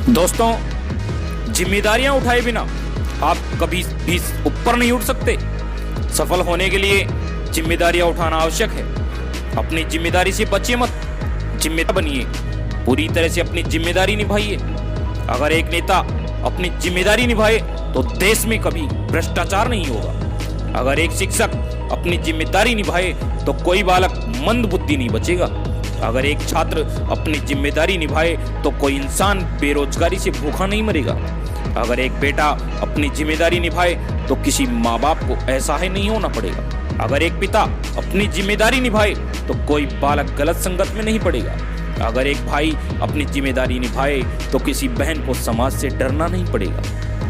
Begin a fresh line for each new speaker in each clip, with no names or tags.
दोस्तों, जिम्मेदारियां उठाए बिना आप कभी भी ऊपर नहीं उठ सकते। सफल होने के लिए जिम्मेदारियां उठाना आवश्यक है। अपनी जिम्मेदारी से बचिए मत, जिम्मेदार बनिए, पूरी तरह से अपनी जिम्मेदारी निभाइए। अगर एक नेता अपनी जिम्मेदारी निभाए तो देश में कभी भ्रष्टाचार नहीं होगा। अगर एक शिक्षक अपनी जिम्मेदारी निभाए तो कोई बालक मंद बुद्धि नहीं बचेगा। अगर एक छात्र अपनी जिम्मेदारी निभाए तो कोई इंसान बेरोजगारी से भूखा नहीं मरेगा। अगर एक बेटा अपनी जिम्मेदारी निभाए तो किसी माँ बाप को असहाय नहीं होना पड़ेगा। अगर एक पिता अपनी जिम्मेदारी निभाए तो कोई बालक गलत संगत में नहीं पड़ेगा। अगर एक भाई अपनी जिम्मेदारी निभाए तो किसी बहन को समाज से डरना नहीं पड़ेगा।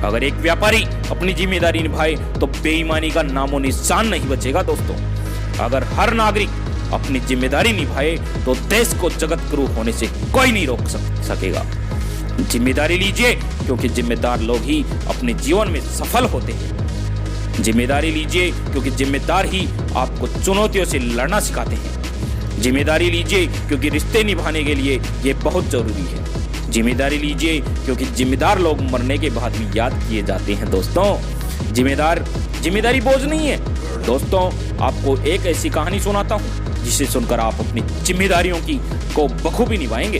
अगर एक व्यापारी अपनी जिम्मेदारी निभाए तो बेईमानी का नामो निशान नहीं बचेगा। दोस्तों, अगर हर नागरिक अपनी जिम्मेदारी निभाए तो देश को जगत गुरु होने से कोई नहीं रोक सकेगा। जिम्मेदारी लीजिए, क्योंकि जिम्मेदार लोग ही अपने जीवन में सफल होते हैं। जिम्मेदारी लीजिए, क्योंकि जिम्मेदार ही आपको चुनौतियों से लड़ना सिखाते हैं। जिम्मेदारी लीजिए, क्योंकि रिश्ते निभाने के लिए ये बहुत जरूरी है। जिम्मेदारी लीजिए, क्योंकि जिम्मेदार लोग मरने के बाद भी याद किए जाते हैं। दोस्तों, जिम्मेदारी बोझ नहीं है। दोस्तों, आपको एक ऐसी कहानी सुनाता हूँ जिसे सुनकर आप अपनी जिम्मेदारियों को बखूबी निभाएंगे।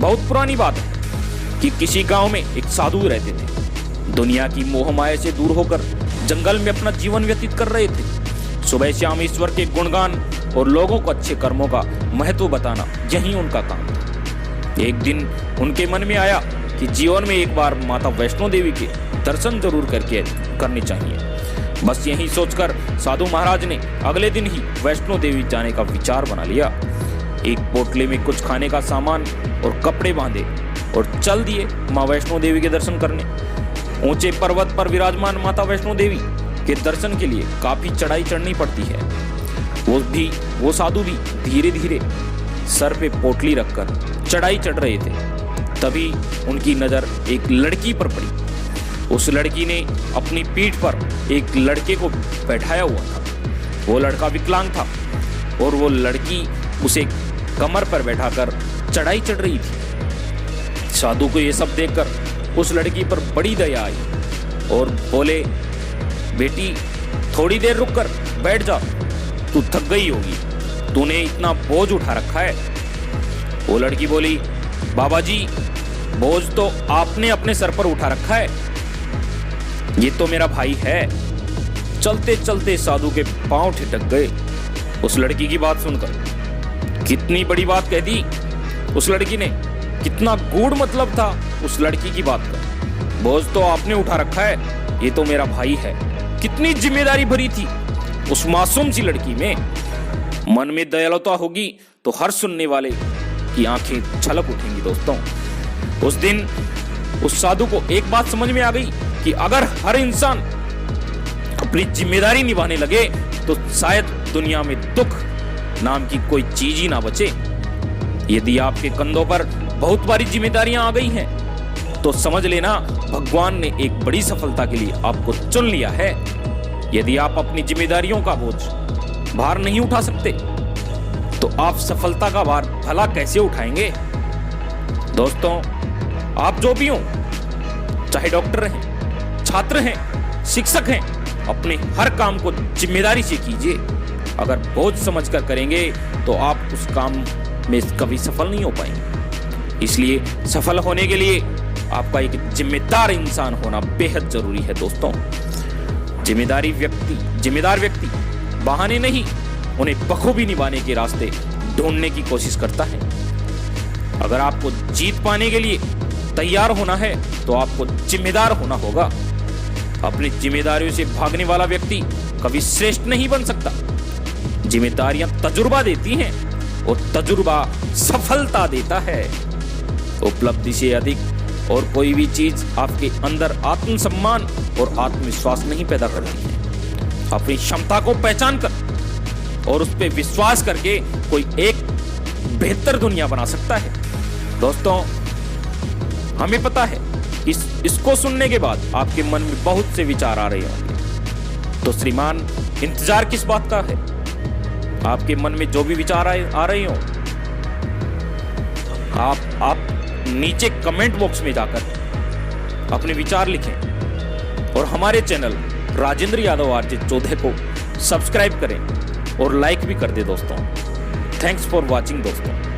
बहुत पुरानी बात है कि किसी गांव में एक साधु रहते थे। दुनिया की मोह माया से दूर होकर जंगल में अपना जीवन व्यतीत कर रहे थे। सुबह शाम ईश्वर के गुणगान और लोगों को अच्छे कर्मों का महत्व बताना, यही उनका काम था। एक दिन उनके मन में आया कि जीवन में एक बार माता वैष्णो देवी के दर्शन जरूर करने चाहिए। बस यही सोचकर साधु महाराज ने अगले दिन ही वैष्णो देवी जाने का विचार बना लिया। एक पोटले में कुछ खाने का सामान और कपड़े बांधे और चल दिए माँ वैष्णो देवी के दर्शन करने। ऊंचे पर्वत पर विराजमान माता वैष्णो देवी के दर्शन के लिए काफी चढ़ाई चढ़नी पड़ती है। वो साधु भी धीरे धीरे सर पे पोटली रखकर चढ़ाई चढ़ रहे थे। तभी उनकी नजर एक लड़की पर पड़ी। उस लड़की ने अपनी पीठ पर एक लड़के को बैठाया हुआ था। वो लड़का विकलांग था और वो लड़की उसे कमर पर बैठाकर चढ़ाई चढ़ रही थी। साधु को ये सब देखकर उस लड़की पर बड़ी दया आई और बोले, बेटी थोड़ी देर रुक कर बैठ जा, तू थक गई होगी, तूने इतना बोझ उठा रखा है। वो लड़की बोली, बाबा जी, बोझ तो आपने अपने सर पर उठा रखा है, ये तो मेरा भाई है। चलते चलते साधु के पांव ठिठक गए उस लड़की की बात सुनकर। कितनी बड़ी बात कह दी उस लड़की ने, कितना गूढ़ मतलब था उस लड़की की बात का। बोझ तो आपने उठा रखा है, ये तो मेरा भाई है। कितनी जिम्मेदारी भरी थी उस मासूम सी लड़की में। मन में दयालुता होगी तो हर सुनने वाले की आंखें छलक उठेंगी। दोस्तों, उस दिन उस साधु को एक बात समझ में आ गई कि अगर हर इंसान अपनी जिम्मेदारी निभाने लगे तो शायद दुनिया में दुख नाम की कोई चीज ही ना बचे। यदि आपके कंधों पर बहुत बारी जिम्मेदारियां आ गई हैं तो समझ लेना भगवान ने एक बड़ी सफलता के लिए आपको चुन लिया है। यदि आप अपनी जिम्मेदारियों का बोझ भार नहीं उठा सकते तो आप सफलता का भार भला कैसे उठाएंगे। दोस्तों, आप जो भी हो, चाहे डॉक्टर हैं, छात्र हैं, शिक्षक हैं, अपने हर काम को जिम्मेदारी से कीजिए। अगर बोझ समझकर करेंगे तो आप उस काम में कभी सफल नहीं हो पाएंगे। इसलिए सफल होने के लिए आपका एक जिम्मेदार इंसान होना बेहद जरूरी है। दोस्तों, जिम्मेदार व्यक्ति बहाने नहीं, उन्हें बखूबी निभाने के रास्ते ढूंढने की कोशिश करता है। अगर आपको जीत पाने के लिए तैयार होना है तो आपको जिम्मेदार होना होगा। अपनी जिम्मेदारियों से भागने वाला व्यक्ति कभी श्रेष्ठ नहीं बन सकता। जिम्मेदारियां तजुर्बा देती हैं और तजुर्बा सफलता देता है। उपलब्धि से अधिक और कोई भी चीज आपके अंदर आत्मसम्मान और आत्मविश्वास नहीं पैदा करती है। अपनी क्षमता को पहचान कर और उस पर विश्वास करके कोई एक बेहतर दुनिया बना सकता है। दोस्तों, हमें पता है इसको सुनने के बाद आपके मन में बहुत से विचार आ रहे होंगे। तो श्रीमान, इंतजार किस बात का है? आपके मन में जो भी विचार आ रहे हो, आप नीचे कमेंट बॉक्स में जाकर अपने विचार लिखें और हमारे चैनल राजेंद्र यादव आरजे चौधरी को सब्सक्राइब करें और लाइक भी कर दें दोस्तों। थैंक्स फॉर वॉचिंग दोस्तों।